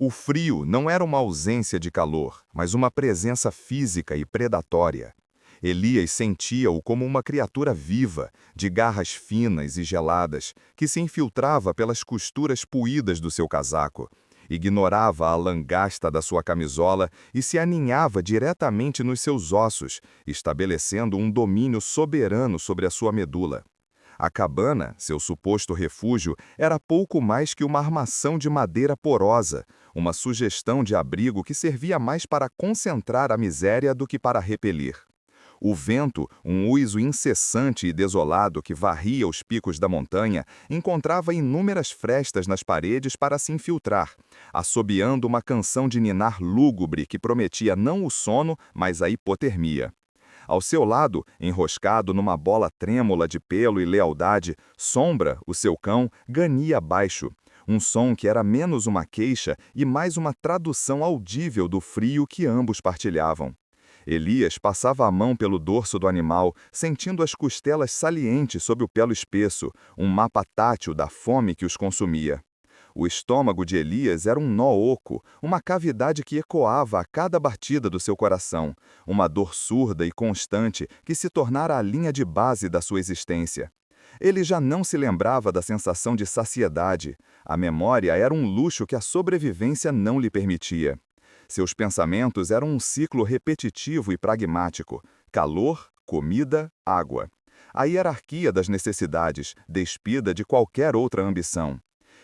O frio não era uma ausência de calor, mas uma presença física e predatória. Elias sentia-o como uma criatura viva, de garras finas e geladas, que se infiltrava pelas costuras puídas do seu casaco, ignorava a langasta da sua camisola e se aninhava diretamente nos seus ossos, estabelecendo um domínio soberano sobre a sua medula. A cabana, seu suposto refúgio, era pouco mais que uma armação de madeira porosa, uma sugestão de abrigo que servia mais para concentrar a miséria do que para repelir. O vento, um uiso incessante e desolado que varria os picos da montanha, encontrava inúmeras frestas nas paredes para se infiltrar, assobiando uma canção de ninar lúgubre que prometia não o sono, mas a hipotermia. Ao seu lado, enroscado numa bola trêmula de pelo e lealdade, Sombra, o seu cão, gania baixo, um som que era menos uma queixa e mais uma tradução audível do frio que ambos partilhavam. Elias passava a mão pelo dorso do animal, sentindo as costelas salientes sob o pelo espesso, um mapa tátil da fome que os consumia. O estômago de Elias era um nó oco, uma cavidade que ecoava a cada batida do seu coração, uma dor surda e constante que se tornara a linha de base da sua existência. Ele já não se lembrava da sensação de saciedade. A memória era um luxo que a sobrevivência não lhe permitia. Seus pensamentos eram um ciclo repetitivo e pragmático: calor, comida, água. A hierarquia das necessidades, despida de qualquer outra ambição.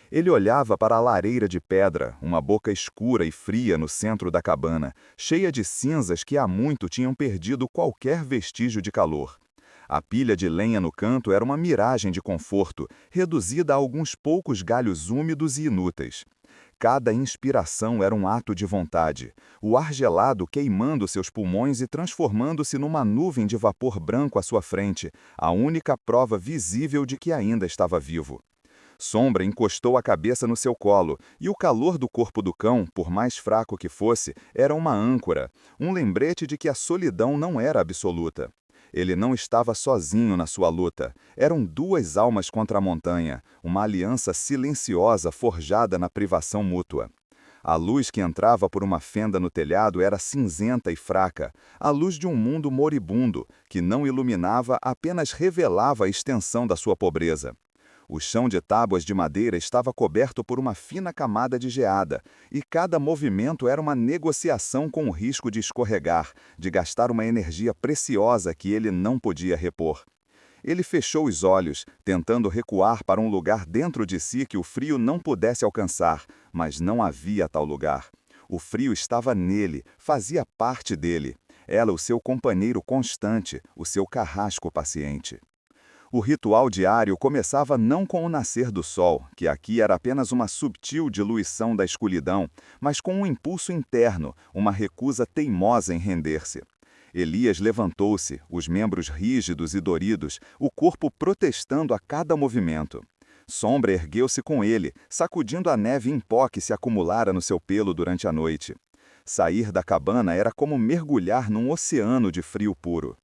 Ele olhava para a lareira de pedra, uma boca escura e fria no centro da cabana, cheia de cinzas que há muito tinham perdido qualquer vestígio de calor. A pilha de lenha no canto era uma miragem de conforto, reduzida a alguns poucos galhos úmidos e inúteis. Cada inspiração era um ato de vontade, o ar gelado queimando seus pulmões e transformando-se numa nuvem de vapor branco à sua frente, a única prova visível de que ainda estava vivo. Sombra encostou a cabeça no seu colo, e o calor do corpo do cão, por mais fraco que fosse, era uma âncora, um lembrete de que a solidão não era absoluta. Ele não estava sozinho na sua luta. Eram duas almas contra a montanha, uma aliança silenciosa forjada na privação mútua. A luz que entrava por uma fenda no telhado era cinzenta e fraca, a luz de um mundo moribundo, que não iluminava, apenas revelava a extensão da sua pobreza. O chão de tábuas de madeira estava coberto por uma fina camada de geada, e cada movimento era uma negociação com o risco de escorregar, de gastar uma energia preciosa que ele não podia repor. Ele fechou os olhos, tentando recuar para um lugar dentro de si que o frio não pudesse alcançar, mas não havia tal lugar. O frio estava nele, fazia parte dele. Era o seu companheiro constante, o seu carrasco paciente. O ritual diário começava não com o nascer do sol, que aqui era apenas uma subtil diluição da escuridão, mas com um impulso interno, uma recusa teimosa em render-se. Elias levantou-se, os membros rígidos e doridos, o corpo protestando a cada movimento. Sombra ergueu-se com ele, sacudindo a neve em pó que se acumulara no seu pelo durante a noite. Sair da cabana era como mergulhar num oceano de frio puro.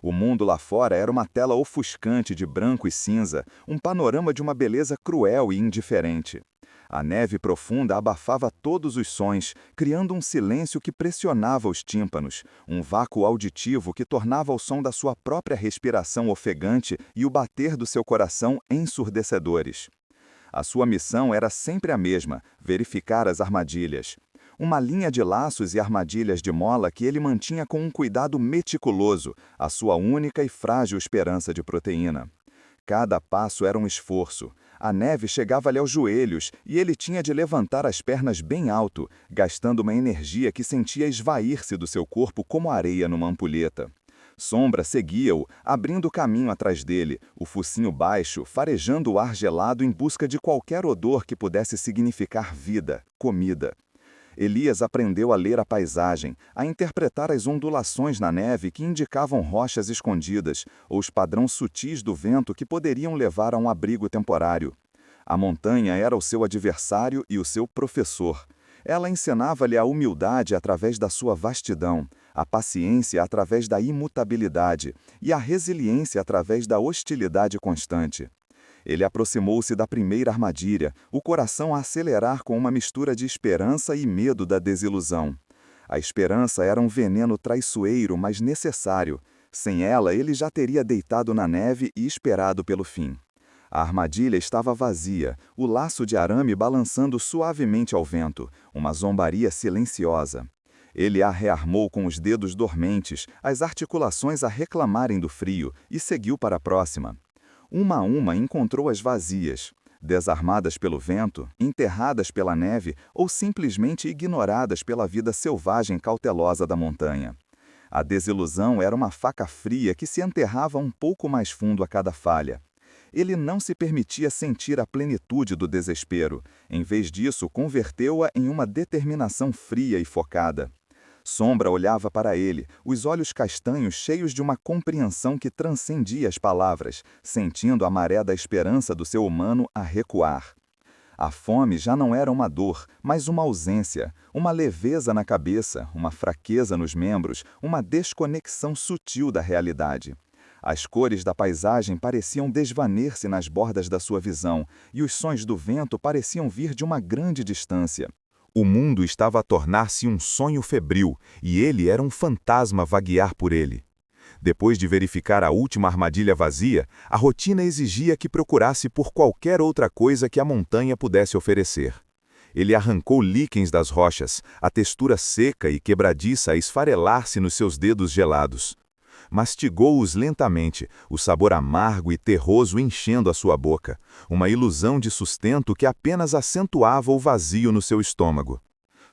O mundo lá fora era uma tela ofuscante de branco e cinza, um panorama de uma beleza cruel e indiferente. A neve profunda abafava todos os sons, criando um silêncio que pressionava os tímpanos, um vácuo auditivo que tornava o som da sua própria respiração ofegante e o bater do seu coração ensurdecedores. A sua missão era sempre a mesma: verificar as armadilhas. Uma linha de laços e armadilhas de mola que ele mantinha com um cuidado meticuloso, a sua única e frágil esperança de proteína. Cada passo era um esforço. A neve chegava-lhe aos joelhos e ele tinha de levantar as pernas bem alto, gastando uma energia que sentia esvair-se do seu corpo como areia numa ampulheta. Sombra seguia-o, abrindo caminho atrás dele, o focinho baixo, farejando o ar gelado em busca de qualquer odor que pudesse significar vida, comida. Elias aprendeu a ler a paisagem, a interpretar as ondulações na neve que indicavam rochas escondidas, ou os padrões sutis do vento que poderiam levar a um abrigo temporário. A montanha era o seu adversário e o seu professor. Ela ensinava-lhe a humildade através da sua vastidão, a paciência através da imutabilidade e a resiliência através da hostilidade constante. Ele aproximou-se da primeira armadilha, o coração a acelerar com uma mistura de esperança e medo da desilusão. A esperança era um veneno traiçoeiro, mas necessário. Sem ela, ele já teria deitado na neve e esperado pelo fim. A armadilha estava vazia, o laço de arame balançando suavemente ao vento, uma zombaria silenciosa. Ele a rearmou com os dedos dormentes, as articulações a reclamarem do frio, e seguiu para a próxima. Uma a uma encontrou as vazias, desarmadas pelo vento, enterradas pela neve ou simplesmente ignoradas pela vida selvagem cautelosa da montanha. A desilusão era uma faca fria que se enterrava um pouco mais fundo a cada falha. Ele não se permitia sentir a plenitude do desespero. Em vez disso, converteu-a em uma determinação fria e focada. Sombra olhava para ele, os olhos castanhos cheios de uma compreensão que transcendia as palavras, sentindo a maré da esperança do seu humano a recuar. A fome já não era uma dor, mas uma ausência, uma leveza na cabeça, uma fraqueza nos membros, uma desconexão sutil da realidade. As cores da paisagem pareciam desvanecer-se nas bordas da sua visão, e os sons do vento pareciam vir de uma grande distância. O mundo estava a tornar-se um sonho febril, e ele era um fantasma a vaguear por ele. Depois de verificar a última armadilha vazia, a rotina exigia que procurasse por qualquer outra coisa que a montanha pudesse oferecer. Ele arrancou líquens das rochas, a textura seca e quebradiça a esfarelar-se nos seus dedos gelados. Mastigou-os lentamente, o sabor amargo e terroso enchendo a sua boca, uma ilusão de sustento que apenas acentuava o vazio no seu estômago.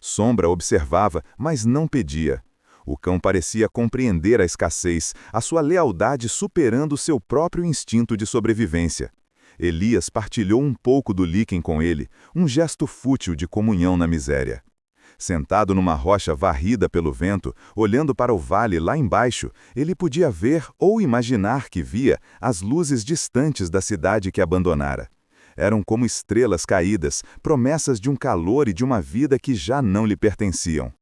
Sombra observava, mas não pedia. O cão parecia compreender a escassez, a sua lealdade superando seu próprio instinto de sobrevivência. Elias partilhou um pouco do líquen com ele, um gesto fútil de comunhão na miséria. Sentado numa rocha varrida pelo vento, olhando para o vale lá embaixo, ele podia ver ou imaginar que via as luzes distantes da cidade que abandonara. Eram como estrelas caídas, promessas de um calor e de uma vida que já não lhe pertenciam.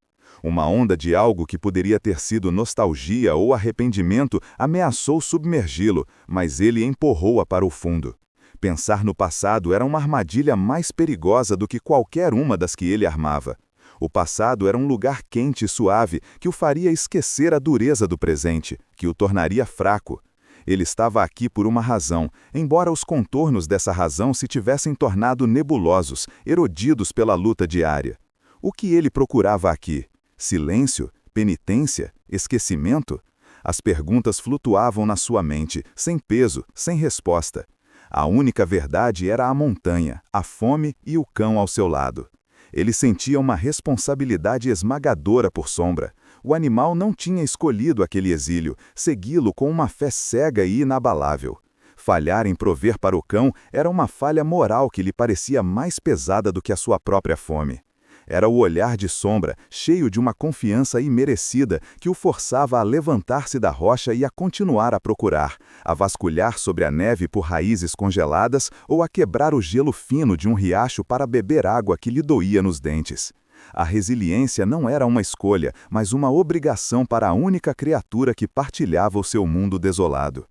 Uma onda de algo que poderia ter sido nostalgia ou arrependimento ameaçou submergi-lo, mas ele empurrou-a para o fundo. Pensar no passado era uma armadilha mais perigosa do que qualquer uma das que ele armava. O passado era um lugar quente e suave que o faria esquecer a dureza do presente, que o tornaria fraco. Ele estava aqui por uma razão, embora os contornos dessa razão se tivessem tornado nebulosos, erodidos pela luta diária. O que ele procurava aqui? Silêncio? Penitência? Esquecimento? As perguntas flutuavam na sua mente, sem peso, sem resposta. A única verdade era a montanha, a fome e o cão ao seu lado. Ele sentia uma responsabilidade esmagadora por Sombra. O animal não tinha escolhido aquele exílio, segui-lo com uma fé cega e inabalável. Falhar em prover para o cão era uma falha moral que lhe parecia mais pesada do que a sua própria fome. Era o olhar de Sombra, cheio de uma confiança imerecida, que o forçava a levantar-se da rocha e a continuar a procurar, a vasculhar sobre a neve por raízes congeladas ou a quebrar o gelo fino de um riacho para beber água que lhe doía nos dentes. A resiliência não era uma escolha, mas uma obrigação para a única criatura que partilhava o seu mundo desolado.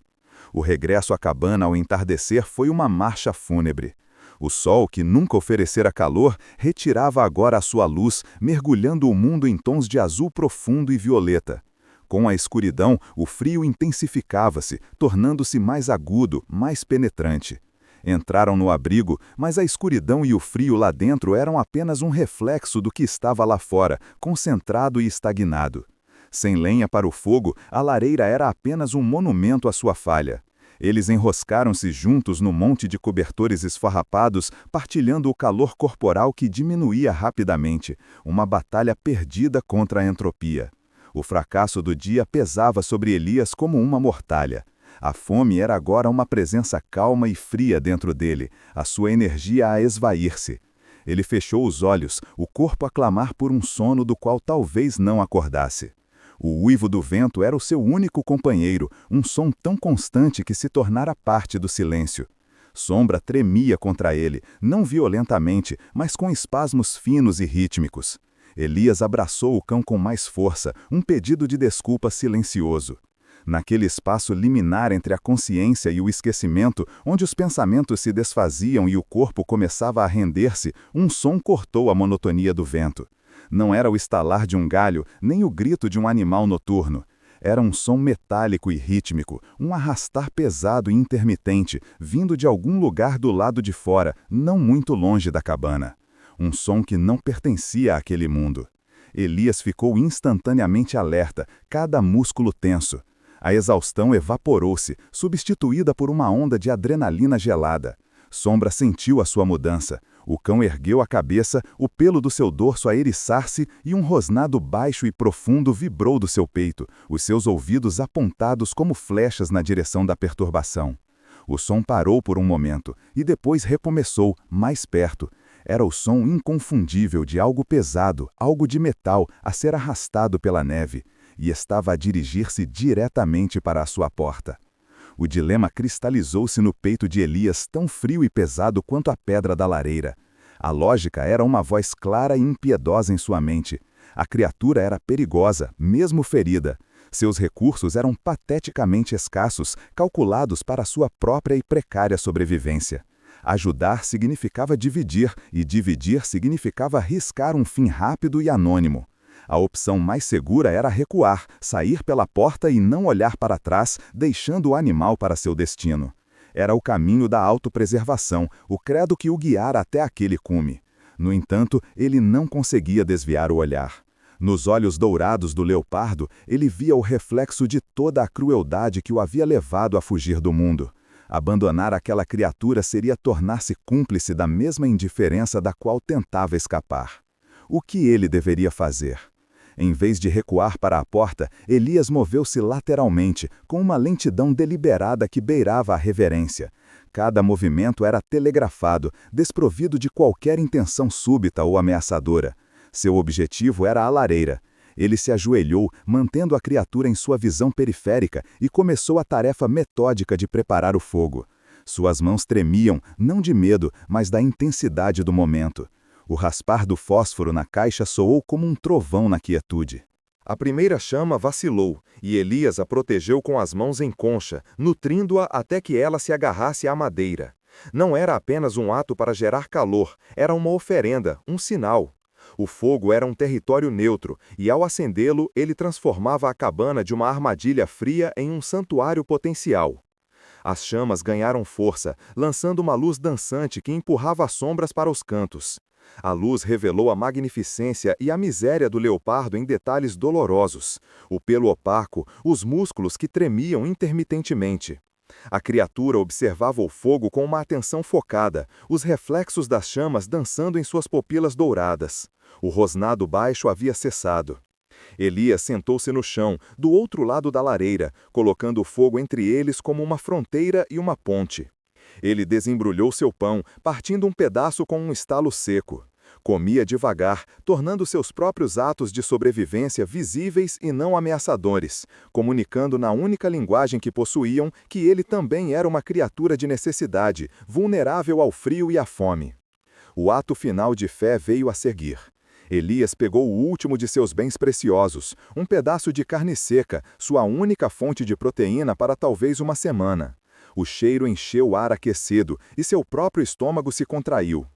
O regresso à cabana ao entardecer foi uma marcha fúnebre. O sol, que nunca oferecera calor, retirava agora a sua luz, mergulhando o mundo em tons de azul profundo e violeta. Com a escuridão, o frio intensificava-se, tornando-se mais agudo, mais penetrante. Entraram no abrigo, mas a escuridão e o frio lá dentro eram apenas um reflexo do que estava lá fora, concentrado e estagnado. Sem lenha para o fogo, a lareira era apenas um monumento à sua falha. Eles enroscaram-se juntos no monte de cobertores esfarrapados, partilhando o calor corporal que diminuía rapidamente, uma batalha perdida contra a entropia. O fracasso do dia pesava sobre Elias como uma mortalha. A fome era agora uma presença calma e fria dentro dele, a sua energia a esvair-se. Ele fechou os olhos, o corpo a clamar por um sono do qual talvez não acordasse. O uivo do vento era o seu único companheiro, um som tão constante que se tornara parte do silêncio. Sombra tremia contra ele, não violentamente, mas com espasmos finos e rítmicos. Elias abraçou o cão com mais força, um pedido de desculpa silencioso. Naquele espaço liminar entre a consciência e o esquecimento, onde os pensamentos se desfaziam e o corpo começava a render-se, um som cortou a monotonia do vento. Não era o estalar de um galho, nem o grito de um animal noturno. Era um som metálico e rítmico, um arrastar pesado e intermitente, vindo de algum lugar do lado de fora, não muito longe da cabana. Um som que não pertencia àquele mundo. Elias ficou instantaneamente alerta, cada músculo tenso. A exaustão evaporou-se, substituída por uma onda de adrenalina gelada. Sombra sentiu a sua mudança. O cão ergueu a cabeça, o pelo do seu dorso a eriçar-se e um rosnado baixo e profundo vibrou do seu peito, os seus ouvidos apontados como flechas na direção da perturbação. O som parou por um momento e depois recomeçou, mais perto. Era o som inconfundível de algo pesado, algo de metal, a ser arrastado pela neve, e estava a dirigir-se diretamente para a sua porta. O dilema cristalizou-se no peito de Elias, tão frio e pesado quanto a pedra da lareira. A lógica era uma voz clara e impiedosa em sua mente. A criatura era perigosa, mesmo ferida. Seus recursos eram pateticamente escassos, calculados para sua própria e precária sobrevivência. Ajudar significava dividir, e dividir significava arriscar um fim rápido e anônimo. A opção mais segura era recuar, sair pela porta e não olhar para trás, deixando o animal para seu destino. Era o caminho da autopreservação, o credo que o guiara até aquele cume. No entanto, ele não conseguia desviar o olhar. Nos olhos dourados do leopardo, ele via o reflexo de toda a crueldade que o havia levado a fugir do mundo. Abandonar aquela criatura seria tornar-se cúmplice da mesma indiferença da qual tentava escapar. O que ele deveria fazer? Em vez de recuar para a porta, Elias moveu-se lateralmente, com uma lentidão deliberada que beirava a reverência. Cada movimento era telegrafado, desprovido de qualquer intenção súbita ou ameaçadora. Seu objetivo era a lareira. Ele se ajoelhou, mantendo a criatura em sua visão periférica, e começou a tarefa metódica de preparar o fogo. Suas mãos tremiam, não de medo, mas da intensidade do momento. O raspar do fósforo na caixa soou como um trovão na quietude. A primeira chama vacilou, e Elias a protegeu com as mãos em concha, nutrindo-a até que ela se agarrasse à madeira. Não era apenas um ato para gerar calor, era uma oferenda, um sinal. O fogo era um território neutro, e ao acendê-lo, ele transformava a cabana de uma armadilha fria em um santuário potencial. As chamas ganharam força, lançando uma luz dançante que empurrava as sombras para os cantos. A luz revelou a magnificência e a miséria do leopardo em detalhes dolorosos. O pelo opaco, os músculos que tremiam intermitentemente. A criatura observava o fogo com uma atenção focada, os reflexos das chamas dançando em suas pupilas douradas. O rosnado baixo havia cessado. Elias sentou-se no chão, do outro lado da lareira, colocando o fogo entre eles como uma fronteira e uma ponte. Ele desembrulhou seu pão, partindo um pedaço com um estalo seco. Comia devagar, tornando seus próprios atos de sobrevivência visíveis e não ameaçadores, comunicando na única linguagem que possuíam que ele também era uma criatura de necessidade, vulnerável ao frio e à fome. O ato final de fé veio a seguir. Elias pegou o último de seus bens preciosos, um pedaço de carne seca, sua única fonte de proteína para talvez uma semana. O cheiro encheu o ar aquecido e seu próprio estômago se contraiu.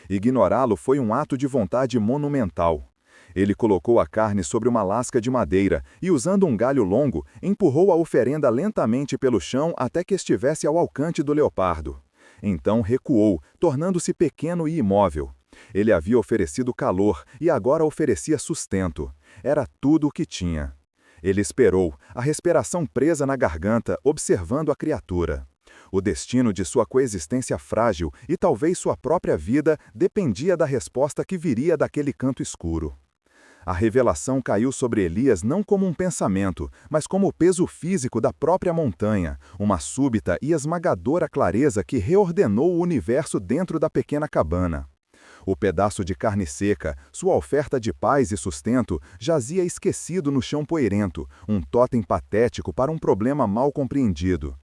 Ignorá-lo foi um ato de vontade monumental. Ele colocou a carne sobre uma lasca de madeira e, usando um galho longo, empurrou a oferenda lentamente pelo chão até que estivesse ao alcance do leopardo. Então recuou, tornando-se pequeno e imóvel. Ele havia oferecido calor e agora oferecia sustento. Era tudo o que tinha. Ele esperou, a respiração presa na garganta, observando a criatura. O destino de sua coexistência frágil e talvez sua própria vida dependia da resposta que viria daquele canto escuro. A revelação caiu sobre Elias não como um pensamento, mas como o peso físico da própria montanha, uma súbita e esmagadora clareza que reordenou o universo dentro da pequena cabana. O pedaço de carne seca, sua oferta de paz e sustento, jazia esquecido no chão poeirento, um totem patético para um problema mal compreendido.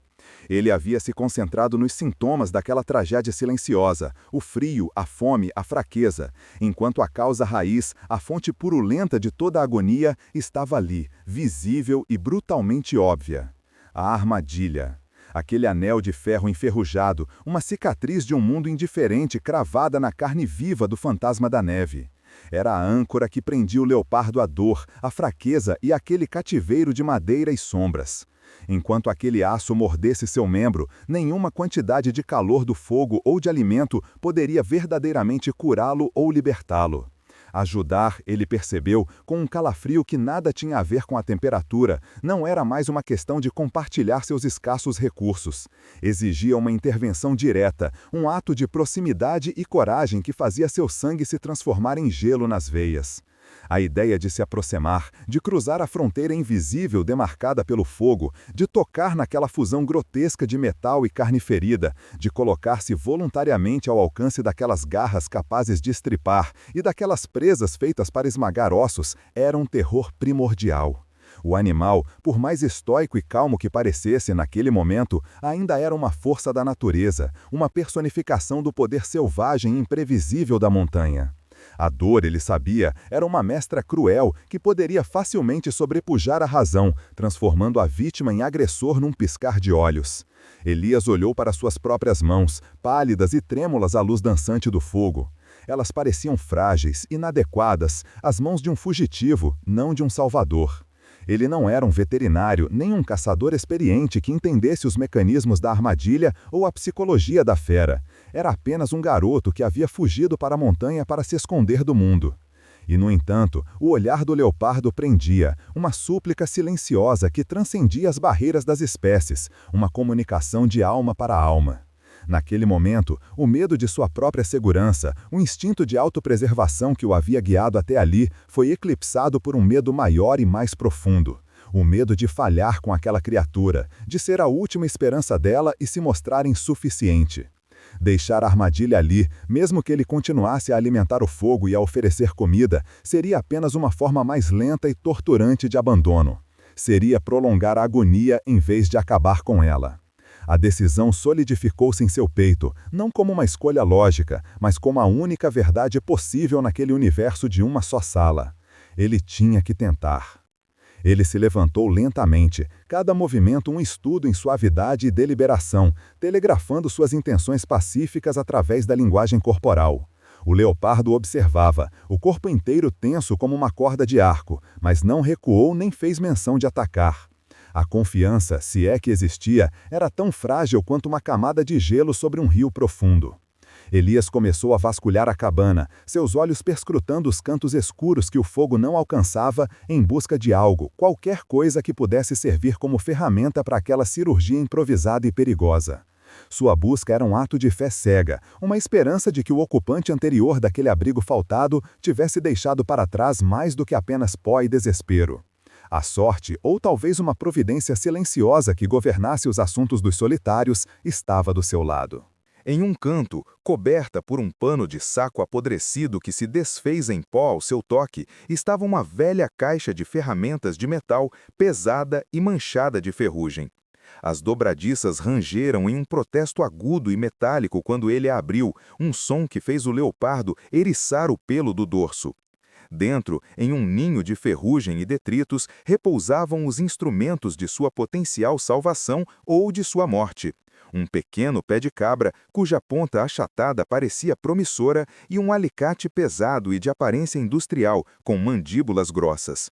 Ele havia se concentrado nos sintomas daquela tragédia silenciosa, o frio, a fome, a fraqueza, enquanto a causa raiz, a fonte purulenta de toda a agonia, estava ali, visível e brutalmente óbvia. A armadilha. Aquele anel de ferro enferrujado, uma cicatriz de um mundo indiferente cravada na carne viva do fantasma da neve. Era a âncora que prendia o leopardo à dor, à fraqueza e àquele cativeiro de madeira e sombras. Enquanto aquele aço mordesse seu membro, nenhuma quantidade de calor do fogo ou de alimento poderia verdadeiramente curá-lo ou libertá-lo. Ajudar, ele percebeu, com um calafrio que nada tinha a ver com a temperatura, não era mais uma questão de compartilhar seus escassos recursos. Exigia uma intervenção direta, um ato de proximidade e coragem que fazia seu sangue se transformar em gelo nas veias. A ideia de se aproximar, de cruzar a fronteira invisível demarcada pelo fogo, de tocar naquela fusão grotesca de metal e carne ferida, de colocar-se voluntariamente ao alcance daquelas garras capazes de estripar e daquelas presas feitas para esmagar ossos, era um terror primordial. O animal, por mais estoico e calmo que parecesse naquele momento, ainda era uma força da natureza, uma personificação do poder selvagem e imprevisível da montanha. A dor, ele sabia, era uma mestra cruel que poderia facilmente sobrepujar a razão, transformando a vítima em agressor num piscar de olhos. Elias olhou para suas próprias mãos, pálidas e trêmulas à luz dançante do fogo. Elas pareciam frágeis, inadequadas, as mãos de um fugitivo, não de um salvador. Ele não era um veterinário, nem um caçador experiente que entendesse os mecanismos da armadilha ou a psicologia da fera. Era apenas um garoto que havia fugido para a montanha para se esconder do mundo. E, no entanto, o olhar do leopardo prendia, uma súplica silenciosa que transcendia as barreiras das espécies, uma comunicação de alma para alma. Naquele momento, o medo de sua própria segurança, o instinto de autopreservação que o havia guiado até ali, foi eclipsado por um medo maior e mais profundo. O medo de falhar com aquela criatura, de ser a última esperança dela e se mostrar insuficiente. Deixar a armadilha ali, mesmo que ele continuasse a alimentar o fogo e a oferecer comida, seria apenas uma forma mais lenta e torturante de abandono. Seria prolongar a agonia em vez de acabar com ela. A decisão solidificou-se em seu peito, não como uma escolha lógica, mas como a única verdade possível naquele universo de uma só sala. Ele tinha que tentar. Ele se levantou lentamente, cada movimento um estudo em suavidade e deliberação, telegrafando suas intenções pacíficas através da linguagem corporal. O leopardo observava, o corpo inteiro tenso como uma corda de arco, mas não recuou nem fez menção de atacar. A confiança, se é que existia, era tão frágil quanto uma camada de gelo sobre um rio profundo. Elias começou a vasculhar a cabana, seus olhos perscrutando os cantos escuros que o fogo não alcançava em busca de algo, qualquer coisa que pudesse servir como ferramenta para aquela cirurgia improvisada e perigosa. Sua busca era um ato de fé cega, uma esperança de que o ocupante anterior daquele abrigo faltado tivesse deixado para trás mais do que apenas pó e desespero. A sorte, ou talvez uma providência silenciosa que governasse os assuntos dos solitários, estava do seu lado. Em um canto, coberta por um pano de saco apodrecido que se desfez em pó ao seu toque, estava uma velha caixa de ferramentas de metal, pesada e manchada de ferrugem. As dobradiças rangeram em um protesto agudo e metálico quando ele a abriu, um som que fez o leopardo eriçar o pelo do dorso. Dentro, em um ninho de ferrugem e detritos, repousavam os instrumentos de sua potencial salvação ou de sua morte. Um pequeno pé de cabra, cuja ponta achatada parecia promissora, e um alicate pesado e de aparência industrial, com mandíbulas grossas.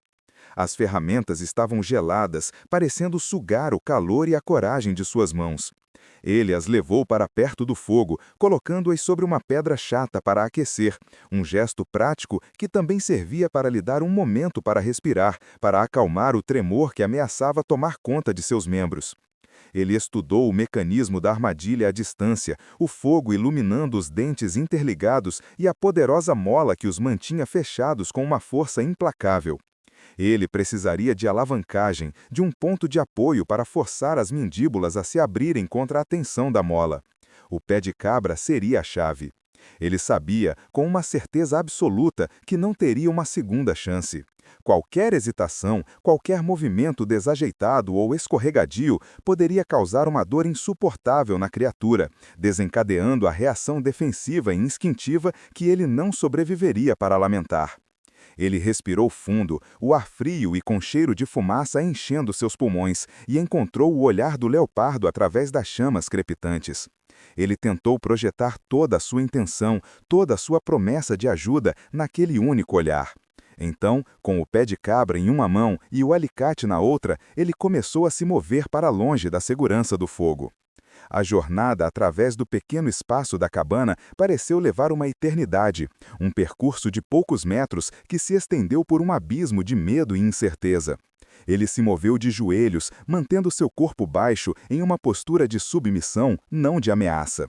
As ferramentas estavam geladas, parecendo sugar o calor e a coragem de suas mãos. Ele as levou para perto do fogo, colocando-as sobre uma pedra chata para aquecer, um gesto prático que também servia para lhe dar um momento para respirar, para acalmar o tremor que ameaçava tomar conta de seus membros. Ele estudou o mecanismo da armadilha à distância, o fogo iluminando os dentes interligados e a poderosa mola que os mantinha fechados com uma força implacável. Ele precisaria de alavancagem, de um ponto de apoio para forçar as mandíbulas a se abrirem contra a tensão da mola. O pé de cabra seria a chave. Ele sabia, com uma certeza absoluta, que não teria uma segunda chance. Qualquer hesitação, qualquer movimento desajeitado ou escorregadio poderia causar uma dor insuportável na criatura, desencadeando a reação defensiva e instintiva que ele não sobreviveria para lamentar. Ele respirou fundo, o ar frio e com cheiro de fumaça enchendo seus pulmões, e encontrou o olhar do leopardo através das chamas crepitantes. Ele tentou projetar toda a sua intenção, toda a sua promessa de ajuda naquele único olhar. Então, com o pé de cabra em uma mão e o alicate na outra, ele começou a se mover para longe da segurança do fogo. A jornada através do pequeno espaço da cabana pareceu levar uma eternidade, um percurso de poucos metros que se estendeu por um abismo de medo e incerteza. Ele se moveu de joelhos, mantendo seu corpo baixo em uma postura de submissão, não de ameaça.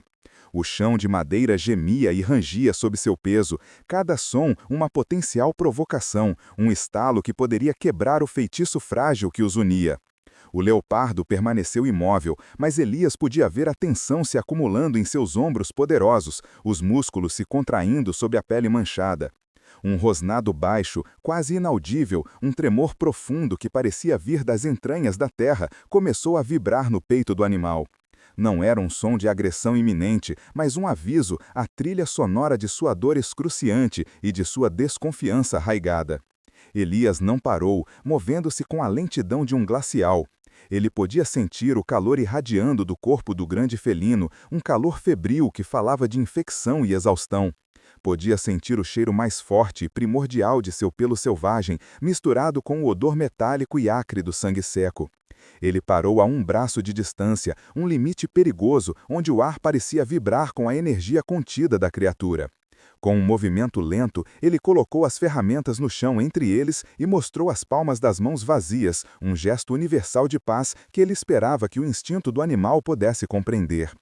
O chão de madeira gemia e rangia sob seu peso, cada som uma potencial provocação, um estalo que poderia quebrar o feitiço frágil que os unia. O leopardo permaneceu imóvel, mas Elias podia ver a tensão se acumulando em seus ombros poderosos, os músculos se contraindo sob a pele manchada. Um rosnado baixo, quase inaudível, um tremor profundo que parecia vir das entranhas da terra, começou a vibrar no peito do animal. Não era um som de agressão iminente, mas um aviso, a trilha sonora de sua dor excruciante e de sua desconfiança arraigada. Elias não parou, movendo-se com a lentidão de um glacial. Ele podia sentir o calor irradiando do corpo do grande felino, um calor febril que falava de infecção e exaustão. Podia sentir o cheiro mais forte e primordial de seu pelo selvagem, misturado com o odor metálico e acre do sangue seco. Ele parou a um braço de distância, um limite perigoso, onde o ar parecia vibrar com a energia contida da criatura. Com um movimento lento, ele colocou as ferramentas no chão entre eles e mostrou as palmas das mãos vazias, um gesto universal de paz que ele esperava que o instinto do animal pudesse compreender.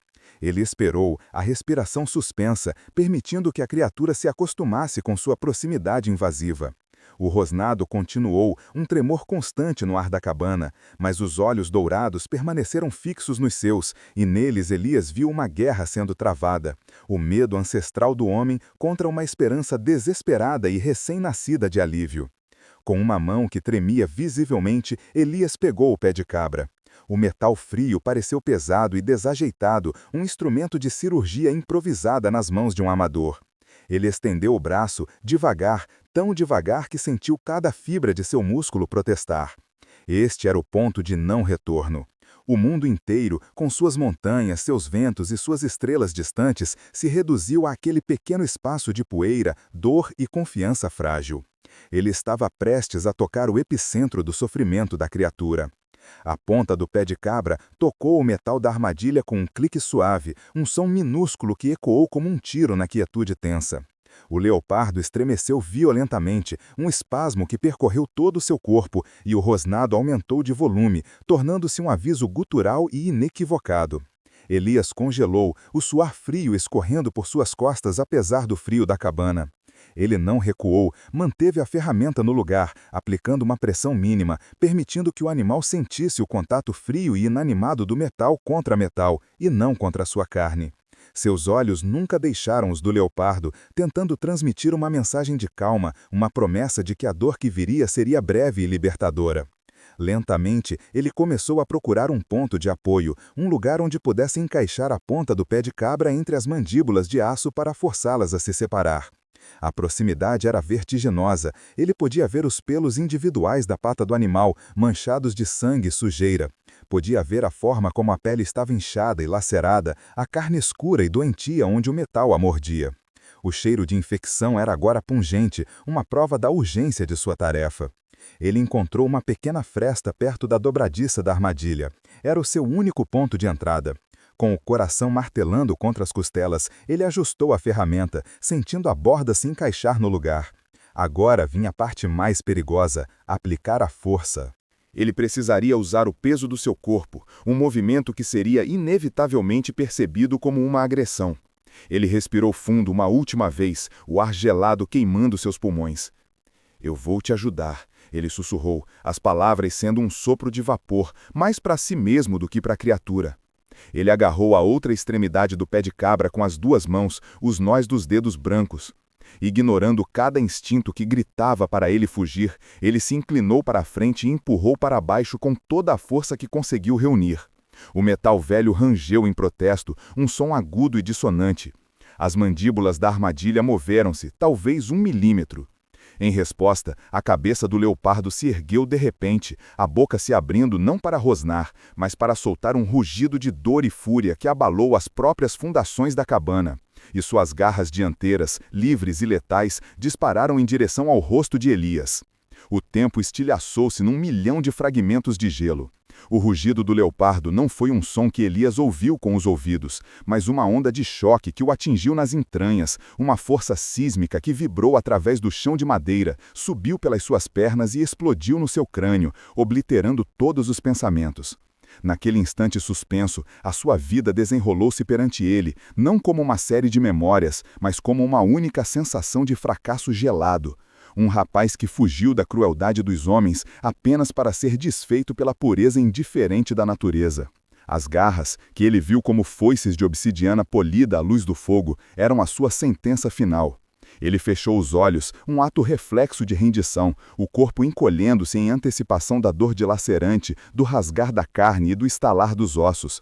Ele esperou, a respiração suspensa, permitindo que a criatura se acostumasse com sua proximidade invasiva. O rosnado continuou, um tremor constante no ar da cabana, mas os olhos dourados permaneceram fixos nos seus, e neles Elias viu uma guerra sendo travada, o medo ancestral do homem contra uma esperança desesperada e recém-nascida de alívio. Com uma mão que tremia visivelmente, Elias pegou o pé de cabra. O metal frio pareceu pesado e desajeitado, um instrumento de cirurgia improvisada nas mãos de um amador. Ele estendeu o braço, devagar, tão devagar que sentiu cada fibra de seu músculo protestar. Este era o ponto de não retorno. O mundo inteiro, com suas montanhas, seus ventos e suas estrelas distantes, se reduziu àquele pequeno espaço de poeira, dor e confiança frágil. Ele estava prestes a tocar o epicentro do sofrimento da criatura. A ponta do pé de cabra tocou o metal da armadilha com um clique suave, um som minúsculo que ecoou como um tiro na quietude tensa. O leopardo estremeceu violentamente, um espasmo que percorreu todo o seu corpo, e o rosnado aumentou de volume, tornando-se um aviso gutural e inequivocado. Elias congelou, o suor frio escorrendo por suas costas apesar do frio da cabana. Ele não recuou, manteve a ferramenta no lugar, aplicando uma pressão mínima, permitindo que o animal sentisse o contato frio e inanimado do metal contra metal, e não contra sua carne. Seus olhos nunca deixaram os do leopardo, tentando transmitir uma mensagem de calma, uma promessa de que a dor que viria seria breve e libertadora. Lentamente, ele começou a procurar um ponto de apoio, um lugar onde pudesse encaixar a ponta do pé de cabra entre as mandíbulas de aço para forçá-las a se separar. A proximidade era vertiginosa, ele podia ver os pelos individuais da pata do animal, manchados de sangue e sujeira. Podia ver a forma como a pele estava inchada e lacerada, a carne escura e doentia onde o metal a mordia. O cheiro de infecção era agora pungente, uma prova da urgência de sua tarefa. Ele encontrou uma pequena fresta perto da dobradiça da armadilha. Era o seu único ponto de entrada. Com o coração martelando contra as costelas, ele ajustou a ferramenta, sentindo a borda se encaixar no lugar. Agora vinha a parte mais perigosa, aplicar a força. Ele precisaria usar o peso do seu corpo, um movimento que seria inevitavelmente percebido como uma agressão. Ele respirou fundo uma última vez, o ar gelado queimando seus pulmões. "Eu vou te ajudar", ele sussurrou, as palavras sendo um sopro de vapor, mais para si mesmo do que para a criatura. Ele agarrou a outra extremidade do pé de cabra com as duas mãos, os nós dos dedos brancos. Ignorando cada instinto que gritava para ele fugir, ele se inclinou para a frente e empurrou para baixo com toda a força que conseguiu reunir. O metal velho rangeu em protesto, um som agudo e dissonante. As mandíbulas da armadilha moveram-se, talvez 1 milímetro. Em resposta, a cabeça do leopardo se ergueu de repente, a boca se abrindo não para rosnar, mas para soltar um rugido de dor e fúria que abalou as próprias fundações da cabana. E suas garras dianteiras, livres e letais, dispararam em direção ao rosto de Elias. O tempo estilhaçou-se num milhão de fragmentos de gelo. O rugido do leopardo não foi um som que Elias ouviu com os ouvidos, mas uma onda de choque que o atingiu nas entranhas, uma força sísmica que vibrou através do chão de madeira, subiu pelas suas pernas e explodiu no seu crânio, obliterando todos os pensamentos. Naquele instante suspenso, a sua vida desenrolou-se perante ele, não como uma série de memórias, mas como uma única sensação de fracasso gelado. Um rapaz que fugiu da crueldade dos homens apenas para ser desfeito pela pureza indiferente da natureza. As garras, que ele viu como foices de obsidiana polida à luz do fogo, eram a sua sentença final. Ele fechou os olhos, um ato reflexo de rendição, o corpo encolhendo-se em antecipação da dor dilacerante, do rasgar da carne e do estalar dos ossos.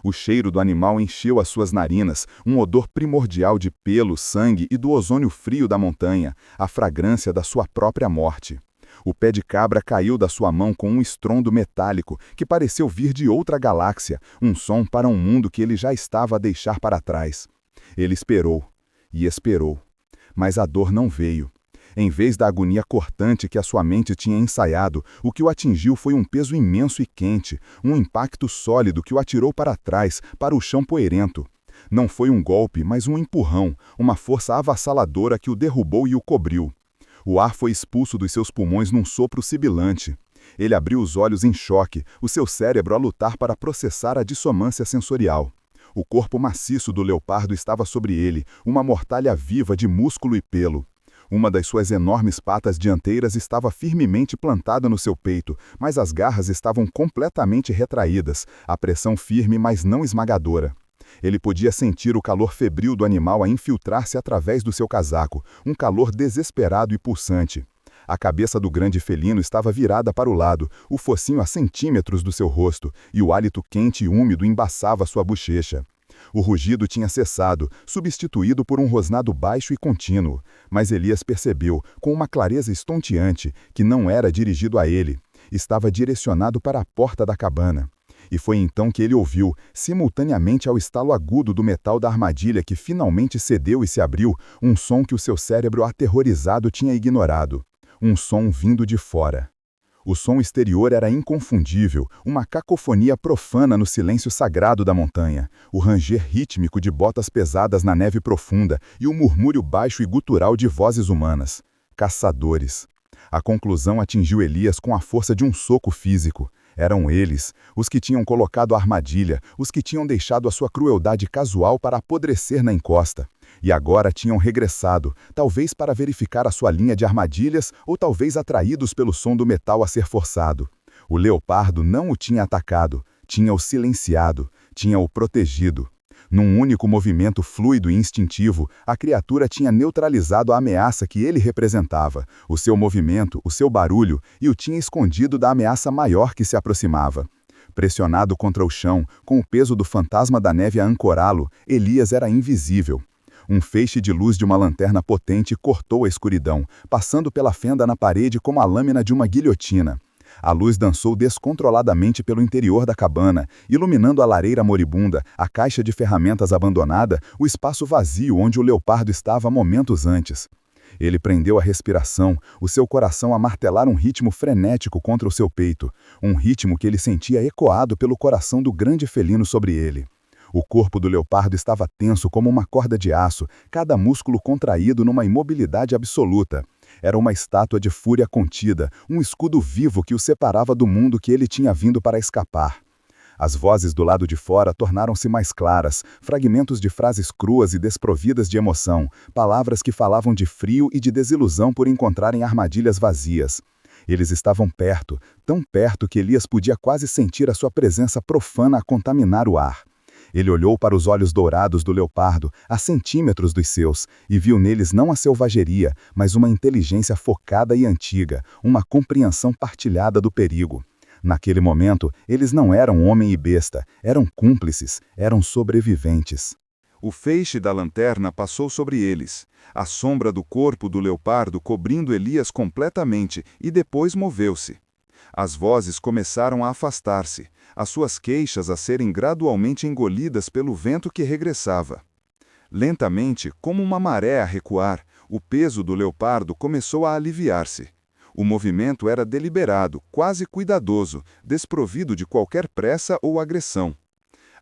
O cheiro do animal encheu as suas narinas, um odor primordial de pelo, sangue e do ozônio frio da montanha, a fragrância da sua própria morte. O pé de cabra caiu da sua mão com um estrondo metálico que pareceu vir de outra galáxia, um som para um mundo que ele já estava a deixar para trás. Ele esperou, e esperou. Mas a dor não veio. Em vez da agonia cortante que a sua mente tinha ensaiado, o que o atingiu foi um peso imenso e quente, um impacto sólido que o atirou para trás, para o chão poeirento. Não foi um golpe, mas um empurrão, uma força avassaladora que o derrubou e o cobriu. O ar foi expulso dos seus pulmões num sopro sibilante. Ele abriu os olhos em choque, o seu cérebro a lutar para processar a dissonância sensorial. O corpo maciço do leopardo estava sobre ele, uma mortalha viva de músculo e pelo. Uma das suas enormes patas dianteiras estava firmemente plantada no seu peito, mas as garras estavam completamente retraídas, a pressão firme, mas não esmagadora. Ele podia sentir o calor febril do animal a infiltrar-se através do seu casaco, um calor desesperado e pulsante. A cabeça do grande felino estava virada para o lado, o focinho a centímetros do seu rosto, e o hálito quente e úmido embaçava sua bochecha. O rugido tinha cessado, substituído por um rosnado baixo e contínuo, mas Elias percebeu, com uma clareza estonteante, que não era dirigido a ele. Estava direcionado para a porta da cabana. E foi então que ele ouviu, simultaneamente ao estalo agudo do metal da armadilha que finalmente cedeu e se abriu, um som que o seu cérebro aterrorizado tinha ignorado. Um som vindo de fora. O som exterior era inconfundível, uma cacofonia profana no silêncio sagrado da montanha, o ranger rítmico de botas pesadas na neve profunda e o murmúrio baixo e gutural de vozes humanas. Caçadores. A conclusão atingiu Elias com a força de um soco físico. Eram eles, os que tinham colocado a armadilha, os que tinham deixado a sua crueldade casual para apodrecer na encosta. E agora tinham regressado, talvez para verificar a sua linha de armadilhas ou talvez atraídos pelo som do metal a ser forçado. O leopardo não o tinha atacado, tinha-o silenciado, tinha-o protegido. Num único movimento fluido e instintivo, a criatura tinha neutralizado a ameaça que ele representava, o seu movimento, o seu barulho, e o tinha escondido da ameaça maior que se aproximava. Pressionado contra o chão, com o peso do fantasma da neve a ancorá-lo, Elias era invisível. Um feixe de luz de uma lanterna potente cortou a escuridão, passando pela fenda na parede como a lâmina de uma guilhotina. A luz dançou descontroladamente pelo interior da cabana, iluminando a lareira moribunda, a caixa de ferramentas abandonada, o espaço vazio onde o leopardo estava momentos antes. Ele prendeu a respiração, o seu coração a martelar um ritmo frenético contra o seu peito, um ritmo que ele sentia ecoado pelo coração do grande felino sobre ele. O corpo do leopardo estava tenso como uma corda de aço, cada músculo contraído numa imobilidade absoluta. Era uma estátua de fúria contida, um escudo vivo que o separava do mundo que ele tinha vindo para escapar. As vozes do lado de fora tornaram-se mais claras, fragmentos de frases cruas e desprovidas de emoção, palavras que falavam de frio e de desilusão por encontrarem armadilhas vazias. Eles estavam perto, tão perto que Elias podia quase sentir a sua presença profana a contaminar o ar. Ele olhou para os olhos dourados do leopardo, a centímetros dos seus, e viu neles não a selvageria, mas uma inteligência focada e antiga, uma compreensão partilhada do perigo. Naquele momento, eles não eram homem e besta, eram cúmplices, eram sobreviventes. O feixe da lanterna passou sobre eles, a sombra do corpo do leopardo cobrindo Elias completamente, e depois moveu-se. As vozes começaram a afastar-se, as suas queixas a serem gradualmente engolidas pelo vento que regressava. Lentamente, como uma maré a recuar, o peso do leopardo começou a aliviar-se. O movimento era deliberado, quase cuidadoso, desprovido de qualquer pressa ou agressão.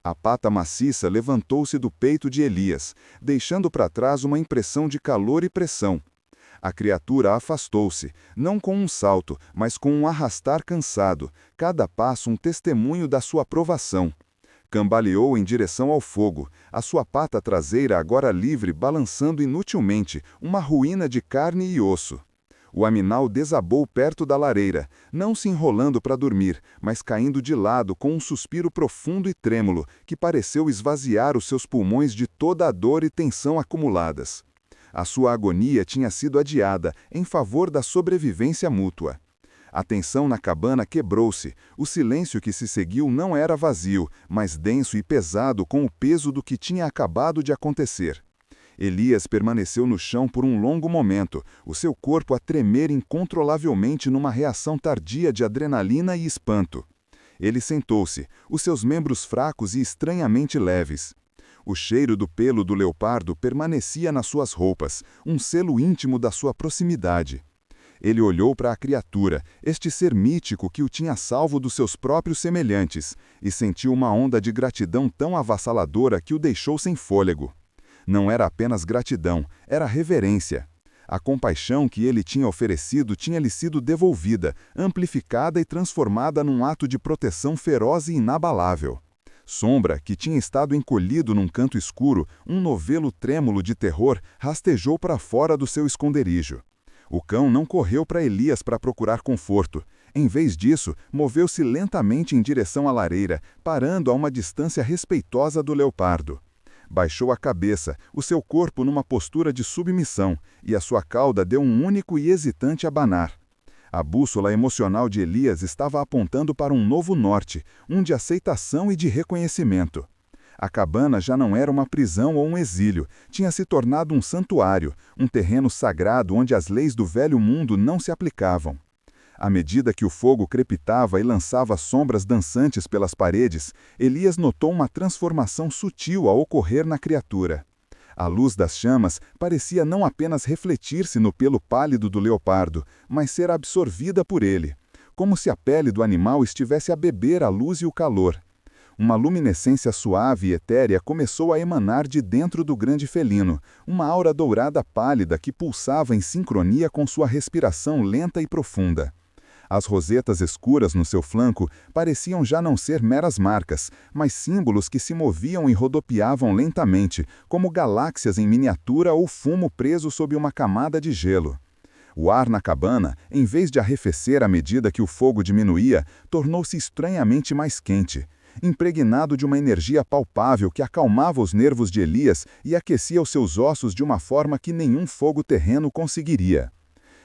A pata maciça levantou-se do peito de Elias, deixando para trás uma impressão de calor e pressão. A criatura afastou-se, não com um salto, mas com um arrastar cansado, cada passo um testemunho da sua aprovação. Cambaleou em direção ao fogo, a sua pata traseira agora livre balançando inutilmente, uma ruína de carne e osso. O aminal desabou perto da lareira, não se enrolando para dormir, mas caindo de lado com um suspiro profundo e trêmulo, que pareceu esvaziar os seus pulmões de toda a dor e tensão acumuladas. A sua agonia tinha sido adiada em favor da sobrevivência mútua. A tensão na cabana quebrou-se, o silêncio que se seguiu não era vazio, mas denso e pesado com o peso do que tinha acabado de acontecer. Elias permaneceu no chão por um longo momento, o seu corpo a tremer incontrolavelmente numa reação tardia de adrenalina e espanto. Ele sentou-se, os seus membros fracos e estranhamente leves. O cheiro do pelo do leopardo permanecia nas suas roupas, um selo íntimo da sua proximidade. Ele olhou para a criatura, este ser mítico que o tinha salvo dos seus próprios semelhantes, e sentiu uma onda de gratidão tão avassaladora que o deixou sem fôlego. Não era apenas gratidão, era reverência. A compaixão que ele tinha oferecido tinha-lhe sido devolvida, amplificada e transformada num ato de proteção feroz e inabalável. Sombra, que tinha estado encolhido num canto escuro, um novelo trêmulo de terror, rastejou para fora do seu esconderijo. O cão não correu para Elias para procurar conforto. Em vez disso, moveu-se lentamente em direção à lareira, parando a uma distância respeitosa do leopardo. Baixou a cabeça, o seu corpo numa postura de submissão, e a sua cauda deu um único e hesitante abanar. A bússola emocional de Elias estava apontando para um novo norte, um de aceitação e de reconhecimento. A cabana já não era uma prisão ou um exílio, tinha se tornado um santuário, um terreno sagrado onde as leis do velho mundo não se aplicavam. À medida que o fogo crepitava e lançava sombras dançantes pelas paredes, Elias notou uma transformação sutil a ocorrer na criatura. A luz das chamas parecia não apenas refletir-se no pelo pálido do leopardo, mas ser absorvida por ele, como se a pele do animal estivesse a beber a luz e o calor. Uma luminescência suave e etérea começou a emanar de dentro do grande felino, uma aura dourada pálida que pulsava em sincronia com sua respiração lenta e profunda. As rosetas escuras no seu flanco pareciam já não ser meras marcas, mas símbolos que se moviam e rodopiavam lentamente, como galáxias em miniatura ou fumo preso sob uma camada de gelo. O ar na cabana, em vez de arrefecer à medida que o fogo diminuía, tornou-se estranhamente mais quente, impregnado de uma energia palpável que acalmava os nervos de Elias e aquecia os seus ossos de uma forma que nenhum fogo terreno conseguiria.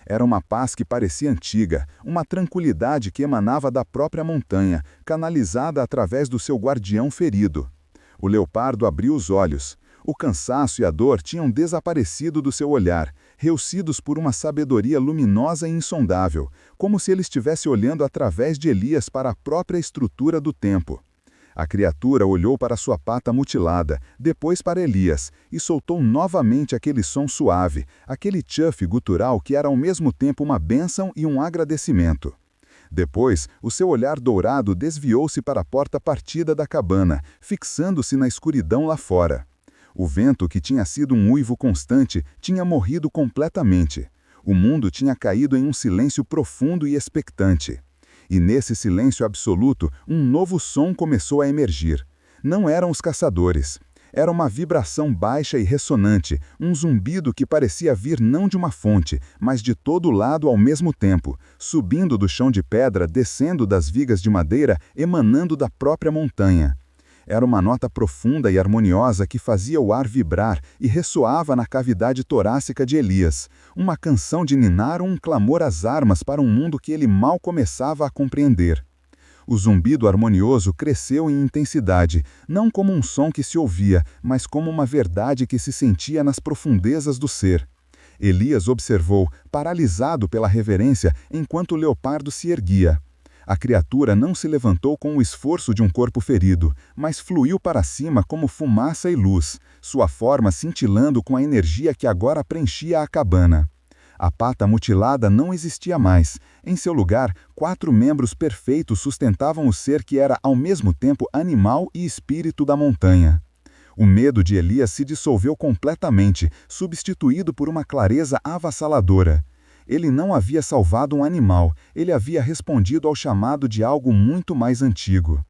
Era uma paz que parecia antiga, uma tranquilidade que emanava da própria montanha, canalizada através do seu guardião ferido. O leopardo abriu os olhos. O cansaço e a dor tinham desaparecido do seu olhar, reucidos por uma sabedoria luminosa e insondável, como se ele estivesse olhando através de Elias para a própria estrutura do tempo. A criatura olhou para sua pata mutilada, depois para Elias, e soltou novamente aquele som suave, aquele tchuff gutural que era ao mesmo tempo uma bênção e um agradecimento. Depois, o seu olhar dourado desviou-se para a porta partida da cabana, fixando-se na escuridão lá fora. O vento, que tinha sido um uivo constante, tinha morrido completamente. O mundo tinha caído em um silêncio profundo e expectante. E nesse silêncio absoluto, um novo som começou a emergir. Não eram os caçadores. Era uma vibração baixa e ressonante, um zumbido que parecia vir não de uma fonte, mas de todo lado ao mesmo tempo, subindo do chão de pedra, descendo das vigas de madeira, emanando da própria montanha. Era uma nota profunda e harmoniosa que fazia o ar vibrar e ressoava na cavidade torácica de Elias, uma canção de ninar ou um clamor às armas para um mundo que ele mal começava a compreender. O zumbido harmonioso cresceu em intensidade, não como um som que se ouvia, mas como uma verdade que se sentia nas profundezas do ser. Elias observou, paralisado pela reverência, enquanto o leopardo se erguia. A criatura não se levantou com o esforço de um corpo ferido, mas fluiu para cima como fumaça e luz, sua forma cintilando com a energia que agora preenchia a cabana. A pata mutilada não existia mais. Em seu lugar, 4 membros perfeitos sustentavam o ser que era ao mesmo tempo animal e espírito da montanha. O medo de Elias se dissolveu completamente, substituído por uma clareza avassaladora. Ele não havia salvado um animal, ele havia respondido ao chamado de algo muito mais antigo.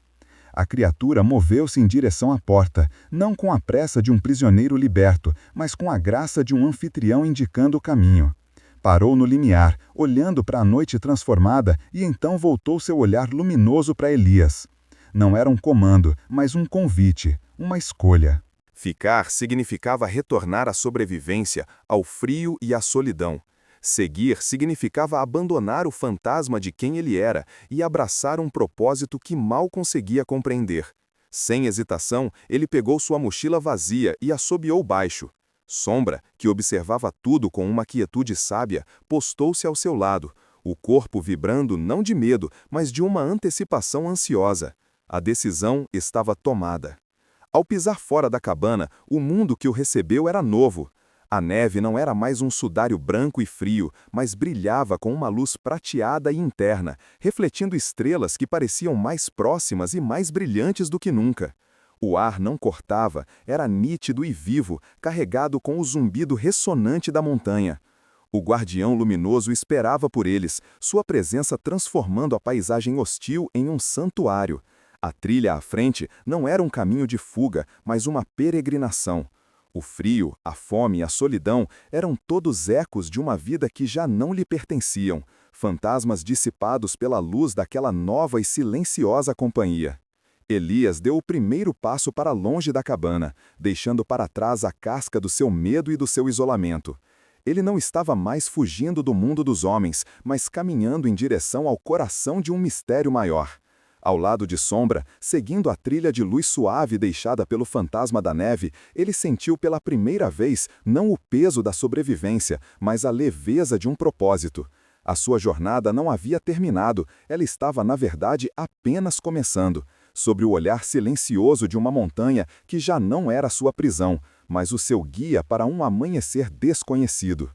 A criatura moveu-se em direção à porta, não com a pressa de um prisioneiro liberto, mas com a graça de um anfitrião indicando o caminho. Parou no limiar, olhando para a noite transformada, e então voltou seu olhar luminoso para Elias. Não era um comando, mas um convite, uma escolha. Ficar significava retornar à sobrevivência, ao frio e à solidão. Seguir significava abandonar o fantasma de quem ele era e abraçar um propósito que mal conseguia compreender. Sem hesitação, ele pegou sua mochila vazia e assobiou baixo. Sombra, que observava tudo com uma quietude sábia, postou-se ao seu lado, o corpo vibrando não de medo, mas de uma antecipação ansiosa. A decisão estava tomada. Ao pisar fora da cabana, o mundo que o recebeu era novo. A neve não era mais um sudário branco e frio, mas brilhava com uma luz prateada e interna, refletindo estrelas que pareciam mais próximas e mais brilhantes do que nunca. O ar não cortava, era nítido e vivo, carregado com o zumbido ressonante da montanha. O guardião luminoso esperava por eles, sua presença transformando a paisagem hostil em um santuário. A trilha à frente não era um caminho de fuga, mas uma peregrinação. O frio, a fome e a solidão eram todos ecos de uma vida que já não lhe pertenciam, fantasmas dissipados pela luz daquela nova e silenciosa companhia. Elias deu o primeiro passo para longe da cabana, deixando para trás a casca do seu medo e do seu isolamento. Ele não estava mais fugindo do mundo dos homens, mas caminhando em direção ao coração de um mistério maior. Ao lado de Sombra, seguindo a trilha de luz suave deixada pelo fantasma da neve, ele sentiu pela primeira vez não o peso da sobrevivência, mas a leveza de um propósito. A sua jornada não havia terminado, ela estava, na verdade, apenas começando, sobre o olhar silencioso de uma montanha que já não era sua prisão, mas o seu guia para um amanhecer desconhecido.